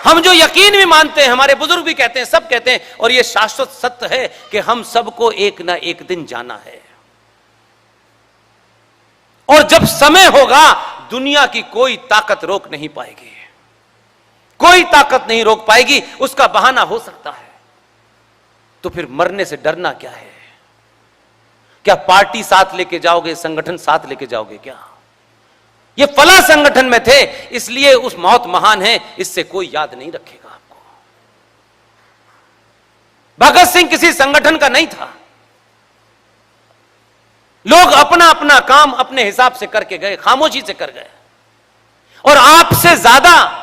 हम जो यकीन भी मानते हैं, हमारे बुजुर्ग भी कहते हैं, सब कहते हैं, और यह शाश्वत सत्य है कि हम सबको एक ना एक दिन जाना है। और जब समय होगा, दुनिया की कोई ताकत रोक नहीं पाएगी, कोई ताकत नहीं रोक पाएगी। उसका बहाना हो सकता है, तो फिर मरने से डरना क्या है? क्या पार्टी साथ लेके जाओगे, संगठन साथ लेके जाओगे क्या? ये फला संगठन में थे इसलिए उस मौत महान है, इससे कोई याद नहीं रखेगा आपको। भगत सिंह किसी संगठन का नहीं था। लोग अपना अपना काम अपने हिसाब से करके गए, खामोशी से कर गए। और आपसे ज्यादा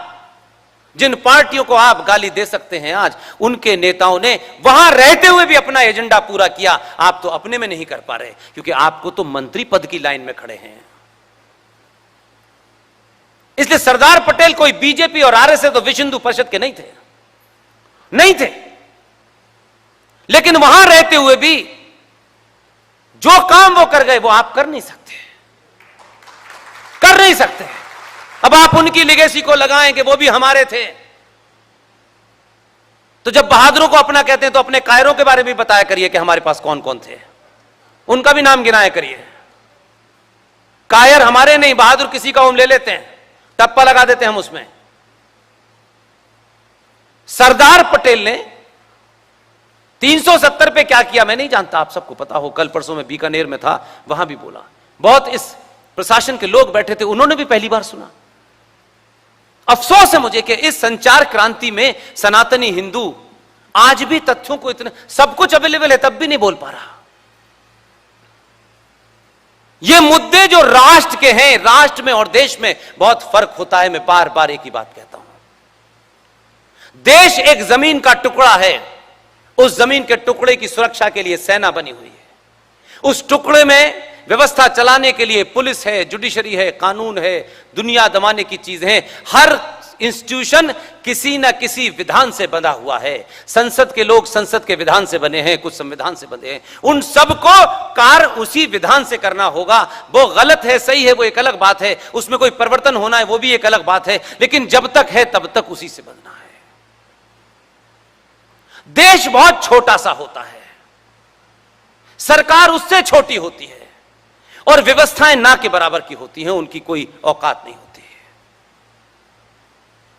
जिन पार्टियों को आप गाली दे सकते हैं आज, उनके नेताओं ने वहां रहते हुए भी अपना एजेंडा पूरा किया। आप तो अपने में नहीं कर पा रहे, क्योंकि आपको तो मंत्री पद की लाइन में खड़े हैं। इसलिए सरदार पटेल कोई बीजेपी और आरएसएस तो विश्व हिंदू परिषद के नहीं थे, लेकिन वहां रहते हुए भी जो काम वो कर गए वो आप कर नहीं सकते। अब आप उनकी लेगेसी को लगाएं कि वो भी हमारे थे। तो जब बहादुरों को अपना कहते हैं तो अपने कायरों के बारे में बताया करिए कि हमारे पास कौन कौन थे, उनका भी नाम गिनाया करिए। कायर हमारे नहीं, बहादुर किसी का हम ले लेते हैं, टप्पा लगा देते हैं हम उसमें। सरदार पटेल ने 370 पे क्या किया मैं नहीं जानता, आप सबको पता हो। कल परसों में बीकानेर में था, वहां भी बोला। बहुत इस प्रशासन के लोग बैठे थे, उन्होंने भी पहली बार सुना। अफसोस है मुझे कि इस संचार क्रांति में सनातनी हिंदू आज भी तथ्यों को इतना सब कुछ अवेलेबल है तब भी नहीं बोल पा रहा। ये मुद्दे जो राष्ट्र के हैं, राष्ट्र में और देश में बहुत फर्क होता है। मैं बार बार एक ही बात कहता हूं, देश एक जमीन का टुकड़ा है, उस जमीन के टुकड़े की सुरक्षा के लिए सेना बनी हुई है। उस टुकड़े में व्यवस्था चलाने के लिए पुलिस है, जुडिशरी है, कानून है, दुनिया दमाने की चीज है। हर इंस्टीट्यूशन किसी न किसी विधान से बंधा हुआ है। संसद के लोग संसद के विधान से बने हैं, कुछ संविधान से बने हैं। उन सबको कार्य उसी विधान से करना होगा। वो गलत है सही है वो एक अलग बात है, उसमें कोई परिवर्तन होना है वो भी एक अलग बात है, लेकिन जब तक है तब तक उसी से बनना है। देश बहुत छोटा सा होता है, सरकार उससे छोटी होती है, और व्यवस्थाएं ना के बराबर की होती हैं, उनकी कोई औकात नहीं होती है।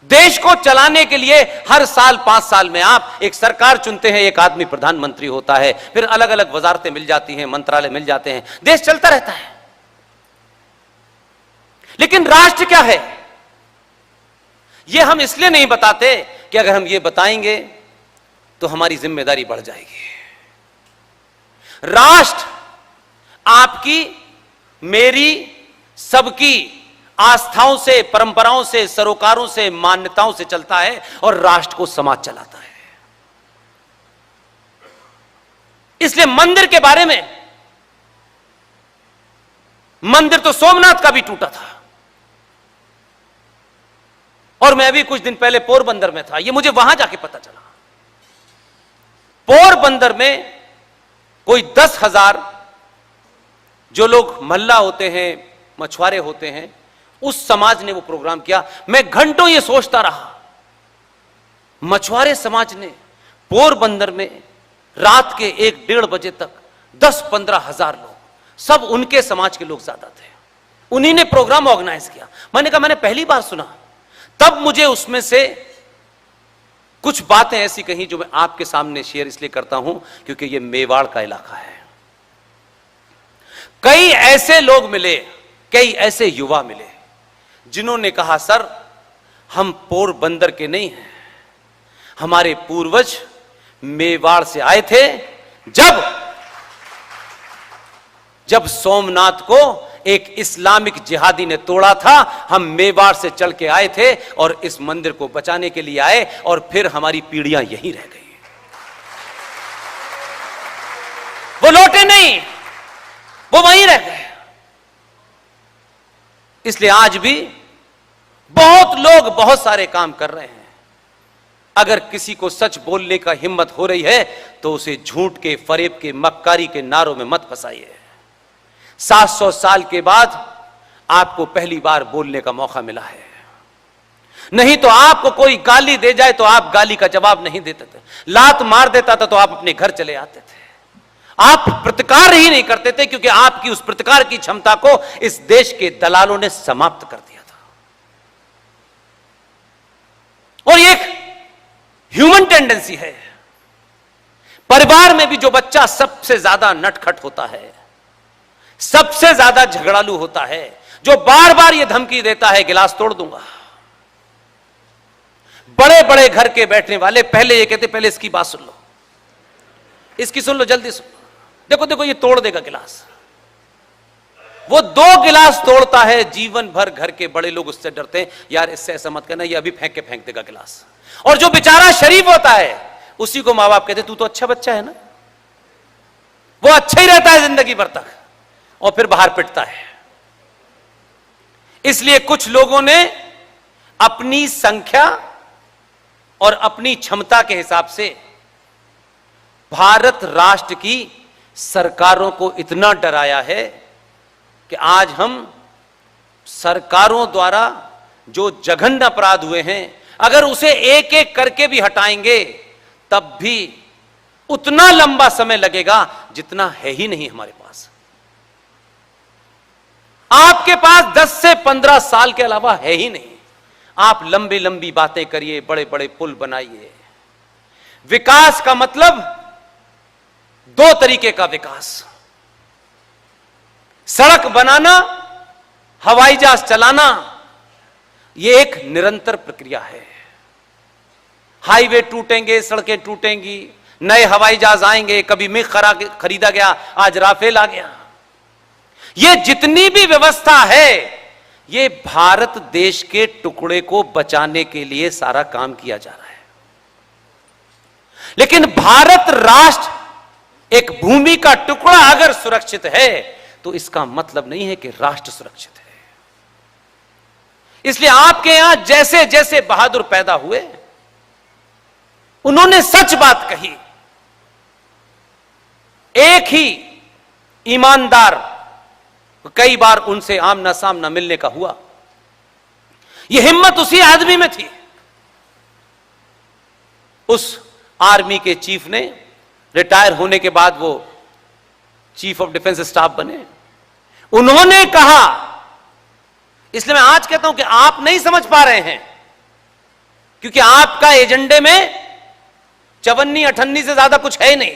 देश को चलाने के लिए हर साल 5 साल में आप एक सरकार चुनते हैं, एक आदमी प्रधानमंत्री होता है, फिर अलग अलग वजारतें मिल जाती हैं, मंत्रालय मिल जाते हैं, देश चलता रहता है। लेकिन राष्ट्र क्या है यह हम इसलिए नहीं बताते कि अगर हम ये बताएंगे तो हमारी जिम्मेदारी बढ़ जाएगी। राष्ट्र आपकी, मेरी, सबकी आस्थाओं से, परंपराओं से, सरोकारों से, मान्यताओं से चलता है, और राष्ट्र को समाज चलाता है। इसलिए मंदिर के बारे में, मंदिर तो सोमनाथ का भी टूटा था, और मैं अभी कुछ दिन पहले पोरबंदर में था, यह मुझे वहां जाके पता चला। पोरबंदर में कोई 10,000 जो लोग मल्ला होते हैं, मछुआरे होते हैं, उस समाज ने वो प्रोग्राम किया। मैं घंटों ये सोचता रहा, मछुआरे समाज ने पोरबंदर में रात के 1-1:30 बजे तक 10-15 हजार लोग, सब उनके समाज के लोग ज्यादा थे, उन्हीं ने प्रोग्राम ऑर्गेनाइज किया। मैंने कहा मैंने पहली बार सुना। तब मुझे उसमें से कुछ बातें ऐसी कही जो मैं आपके सामने शेयर इसलिए करता हूं क्योंकि यह मेवाड़ का इलाका है। कई ऐसे लोग मिले, कई ऐसे युवा मिले जिन्होंने कहा सर हम पोरबंदर के नहीं हैं, हमारे पूर्वज मेवाड़ से आए थे। जब सोमनाथ को एक इस्लामिक जिहादी ने तोड़ा था, हम मेवाड़ से चल के आए थे और इस मंदिर को बचाने के लिए आए, और फिर हमारी पीढ़ियां यहीं रह गई। वो लौटे नहीं, वो वहीं रह गए। इसलिए आज भी बहुत लोग बहुत सारे काम कर रहे हैं। अगर किसी को सच बोलने का हिम्मत हो रही है तो उसे झूठ के, फरेब के, मक्कारी के नारों में मत फंसाइए। 700 साल के बाद आपको पहली बार बोलने का मौका मिला है। नहीं तो आपको कोई गाली दे जाए तो आप गाली का जवाब नहीं देते थे, लात मार देता था तो आप अपने घर चले आते थे। आप प्रतिकार ही नहीं करते थे, क्योंकि आपकी उस प्रतिकार की क्षमता को इस देश के दलालों ने समाप्त कर दिया था। और ये एक ह्यूमन टेंडेंसी है। परिवार में भी जो बच्चा सबसे ज्यादा नटखट होता है, सबसे ज्यादा झगड़ालू होता है, जो बार बार ये धमकी देता है गिलास तोड़ दूंगा, बड़े बड़े घर के बैठने वाले पहले ये कहते पहले इसकी बात सुन लो, इसकी सुन लो, जल्दी सुन लो, देखो देखो ये तोड़ देगा गिलास। वो 2 गिलास तोड़ता है, जीवन भर घर के बड़े लोग उससे डरते हैं, यार इससे ऐसा मत करना, ये अभी फेंक देगा गिलास। और जो बेचारा शरीफ होता है उसी को मां बाप कहते तू तो अच्छा बच्चा है ना, वो अच्छा ही रहता है जिंदगी भर तक, और फिर बाहर पिटता है। इसलिए कुछ लोगों ने अपनी संख्या और अपनी क्षमता के हिसाब से भारत राष्ट्र की सरकारों को इतना डराया है कि आज हम सरकारों द्वारा जो जघन्य अपराध हुए हैं, अगर उसे एक एक करके भी हटाएंगे तब भी उतना लंबा समय लगेगा जितना है ही नहीं हमारे पास। आपके पास 10 से 15 साल के अलावा है ही नहीं। आप लंबी लंबी बातें करिए, बड़े बड़े पुल बनाइए। विकास का मतलब 2 तरीके का विकास, सड़क बनाना, हवाई जहाज चलाना, यह एक निरंतर प्रक्रिया है। हाईवे टूटेंगे, सड़कें टूटेंगी, नए हवाई जहाज आएंगे, कभी मिग खरीदा गया, आज राफेल आ गया। ये जितनी भी व्यवस्था है, ये भारत देश के टुकड़े को बचाने के लिए सारा काम किया जा रहा है। लेकिन भारत राष्ट्र एक भूमि का टुकड़ा अगर सुरक्षित है तो इसका मतलब नहीं है कि राष्ट्र सुरक्षित है। इसलिए आपके यहां जैसे जैसे बहादुर पैदा हुए, उन्होंने सच बात कही। एक ही ईमानदार, कई बार उनसे आमना सामना मिलने का हुआ, यह हिम्मत उसी आदमी में थी। उस आर्मी के चीफ ने रिटायर होने के बाद वो चीफ ऑफ डिफेंस स्टाफ बने। उन्होंने कहा, इसलिए मैं आज कहता हूं कि आप नहीं समझ पा रहे हैं, क्योंकि आपका एजेंडे में चवन्नी अठन्नी से ज्यादा कुछ है ही नहीं।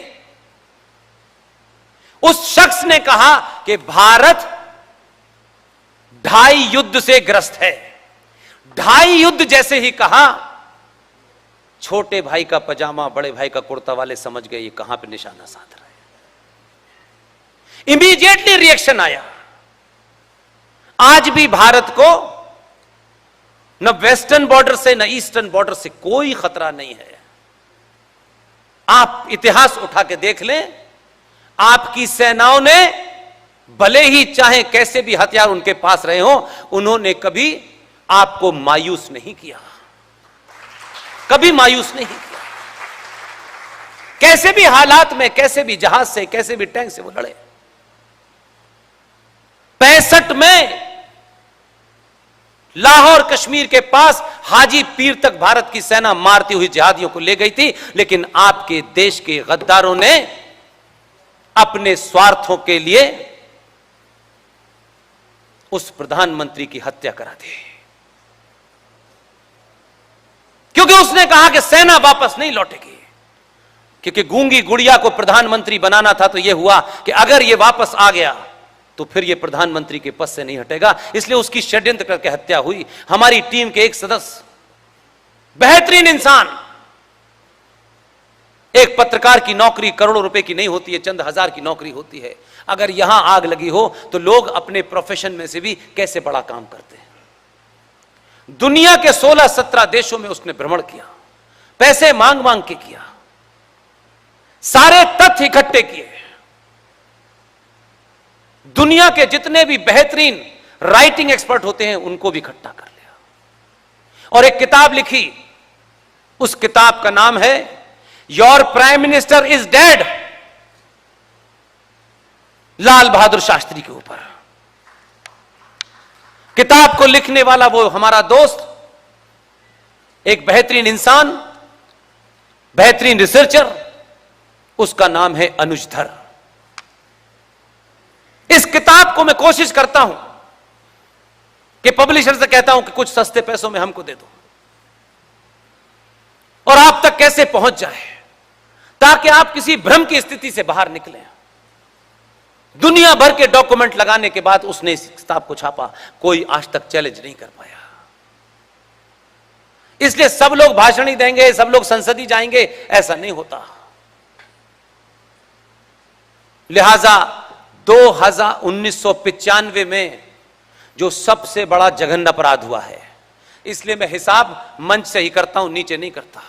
उस शख्स ने कहा कि भारत 2.5 युद्ध से ग्रस्त है। 2.5 युद्ध जैसे ही कहा, छोटे भाई का पजामा बड़े भाई का कुर्ता वाले समझ गए ये कहां पे निशाना साध रहा है। इमीडिएटली रिएक्शन आया। आज भी भारत को न वेस्टर्न बॉर्डर से न ईस्टर्न बॉर्डर से कोई खतरा नहीं है। आप इतिहास उठा के देख लें, आपकी सेनाओं ने भले ही चाहे कैसे भी हथियार उनके पास रहे हो, उन्होंने कभी आपको मायूस नहीं किया, कभी मायूस नहीं किया। कैसे भी हालात में, कैसे भी जहाज से, कैसे भी टैंक से वो लड़े। 65 में लाहौर कश्मीर के पास हाजी पीर तक भारत की सेना मारती हुई जिहादियों को ले गई थी, लेकिन आपके देश के गद्दारों ने अपने स्वार्थों के लिए उस प्रधानमंत्री की हत्या करा दी, क्योंकि उसने कहा कि सेना वापस नहीं लौटेगी। क्योंकि गूंगी गुड़िया को प्रधानमंत्री बनाना था, तो यह हुआ कि अगर यह वापस आ गया तो फिर यह प्रधानमंत्री के पद से नहीं हटेगा। इसलिए उसकी षड्यंत्र करके हत्या हुई। हमारी टीम के एक सदस्य, बेहतरीन इंसान, एक पत्रकार की नौकरी करोड़ों रुपए की नहीं होती है, चंद हजार की नौकरी होती है। अगर यहां आग लगी हो तो लोग अपने प्रोफेशन में से भी कैसे बड़ा काम करते हैं। दुनिया के 16-17 देशों में उसने भ्रमण किया, पैसे मांग मांग के किया, सारे तथ्य इकट्ठे किए, दुनिया के जितने भी बेहतरीन राइटिंग एक्सपर्ट होते हैं उनको भी इकट्ठा कर लिया और एक किताब लिखी। उस किताब का नाम है your prime minister is dead, Lal Bahadur Shastri के ऊपर। किताब को लिखने वाला वो हमारा दोस्त एक बेहतरीन इंसान, बेहतरीन रिसर्चर, उसका नाम है अनुज धर। इस किताब को मैं कोशिश करता हूं कि पब्लिशर से कहता हूं कि कुछ सस्ते पैसों में हमको दे दो और आप तक कैसे पहुंच जाए, ताकि आप किसी भ्रम की स्थिति से बाहर निकलें। दुनिया भर के डॉक्यूमेंट लगाने के बाद उसने इस किताब को छापा, कोई आज तक चैलेंज नहीं कर पाया। इसलिए सब लोग भाषण ही देंगे, सब लोग संसद ही जाएंगे, ऐसा नहीं होता। लिहाजा 1995 में जो सबसे बड़ा जघन्य अपराध हुआ है, इसलिए मैं हिसाब मंच से ही करता हूं, नीचे नहीं करता।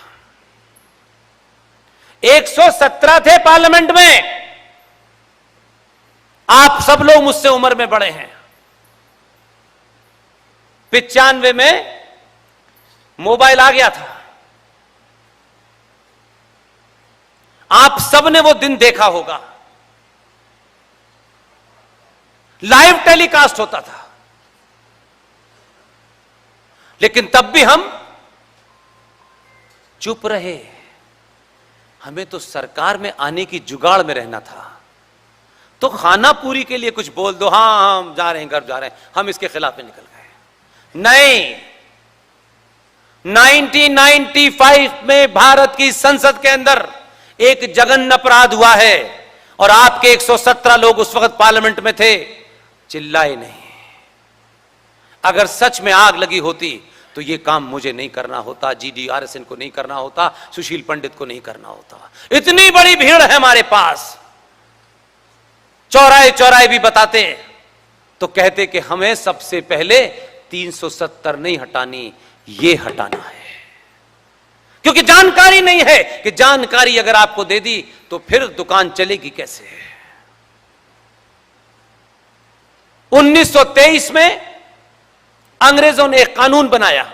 117 थे पार्लियामेंट में, आप सब लोग मुझसे उम्र में बड़े हैं। 95 में मोबाइल आ गया था, आप सबने वो दिन देखा होगा, लाइव टेलीकास्ट होता था। लेकिन तब भी हम चुप रहे, हमें तो सरकार में आने की जुगाड़ में रहना था। तो खाना पूरी के लिए कुछ बोल दो, हाँ हम जा रहे हैं, घर जा रहे हैं, हम इसके खिलाफ में निकल गए। नहीं, 1995 में भारत की संसद के अंदर एक जघन्य अपराध हुआ है और आपके 117 लोग उस वक्त पार्लियामेंट में थे, चिल्लाए नहीं। अगर सच में आग लगी होती तो यह काम मुझे नहीं करना होता, GDRSN को नहीं करना होता, सुशील पंडित को नहीं करना होता। इतनी बड़ी भीड़ है हमारे पास, चौराहे चौराहे भी बताते तो कहते कि हमें सबसे पहले 370 नहीं हटानी, ये हटाना है। क्योंकि जानकारी नहीं है कि जानकारी अगर आपको दे दी तो फिर दुकान चलेगी कैसे। 1923 में अंग्रेजों ने एक कानून बनाया,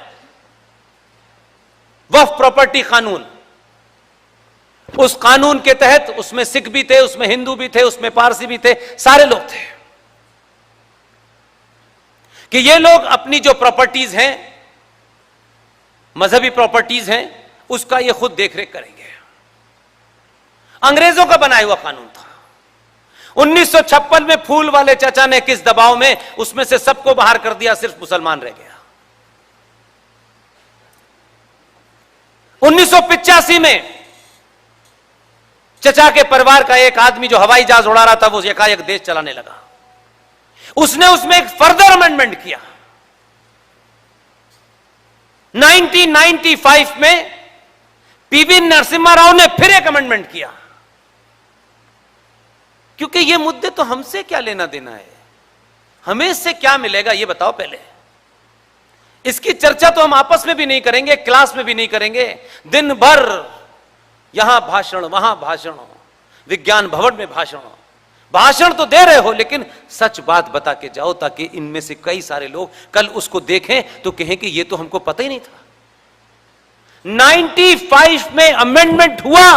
वक्फ प्रॉपर्टी कानून। उस कानून के तहत उसमें सिख भी थे, उसमें हिंदू भी थे, उसमें पारसी भी थे, सारे लोग थे कि ये लोग अपनी जो प्रॉपर्टीज हैं, मजहबी प्रॉपर्टीज हैं, उसका ये खुद देखरेख करेंगे। अंग्रेजों का बनाया हुआ कानून था। 1956 में फूल वाले चाचा ने किस दबाव में उसमें से सबको बाहर कर दिया, सिर्फ मुसलमान रह गया। 1985 में चचा के परिवार का एक आदमी जो हवाई जहाज उड़ा रहा था, वो एकाएक देश चलाने लगा। उसने उसमें एक फर्दर अमेंडमेंट किया। 1995 में पीवी नरसिम्हा राव ने फिर एक अमेंडमेंट किया, क्योंकि ये मुद्दे तो हमसे क्या लेना देना है, हमें इससे क्या मिलेगा ये बताओ पहले। इसकी चर्चा तो हम आपस में भी नहीं करेंगे, क्लास में भी नहीं करेंगे। दिन भर यहां भाषण, वहां भाषण, विज्ञान भवन में भाषण। भाषण तो दे रहे हो, लेकिन सच बात बता के जाओ, ताकि इनमें से कई सारे लोग कल उसको देखें तो कहें कि ये तो हमको पता ही नहीं था। 95 में अमेंडमेंट हुआ,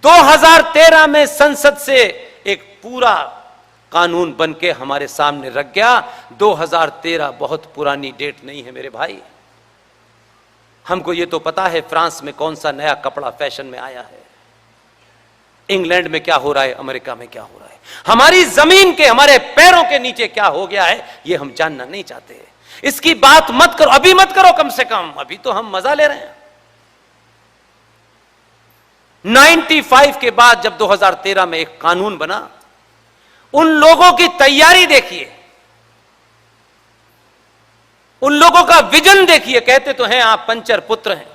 2013 में संसद से एक पूरा कानून बनके हमारे सामने रख गया। 2013 बहुत पुरानी डेट नहीं है मेरे भाई। हमको ये तो पता है फ्रांस में कौन सा नया कपड़ा फैशन में आया है, इंग्लैंड में क्या हो रहा है, अमेरिका में क्या हो रहा है, हमारी जमीन के, हमारे पैरों के नीचे क्या हो गया है, ये हम जानना नहीं चाहते। इसकी बात मत करो, अभी मत करो, कम से कम अभी तो हम मजा ले रहे हैं। 95 के बाद जब 2013 में एक कानून बना, उन लोगों की तैयारी देखिए, उन लोगों का विजन देखिए। कहते तो हैं आप पंचर पुत्र हैं,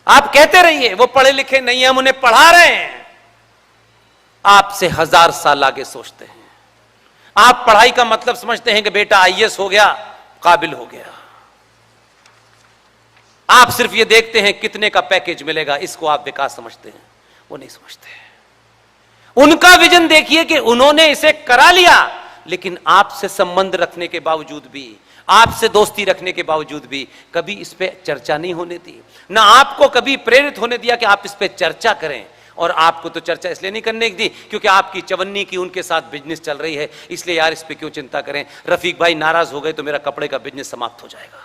आप कहते रहिए, वो पढ़े लिखे नहीं है, हम उन्हें पढ़ा रहे हैं। आपसे 1000 साल आगे सोचते हैं। आप पढ़ाई का मतलब समझते हैं कि बेटा IAS हो गया, काबिल हो गया। आप सिर्फ ये देखते हैं कितने का पैकेज मिलेगा, इसको आप विकास समझते हैं, वो नहीं समझते। उनका विजन देखिए कि उन्होंने इसे करा लिया, लेकिन आपसे संबंध रखने के बावजूद भी, आपसे दोस्ती रखने के बावजूद भी कभी इस पे चर्चा नहीं होने दी, ना आपको कभी प्रेरित होने दिया कि आप इस पे चर्चा करें। और आपको तो चर्चा इसलिए नहीं करने दी क्योंकि आपकी चवन्नी की उनके साथ बिजनेस चल रही है, इसलिए यार इस पे क्यों चिंता करें। रफीक भाई नाराज हो गए तो मेरा कपड़े का बिजनेस समाप्त हो जाएगा।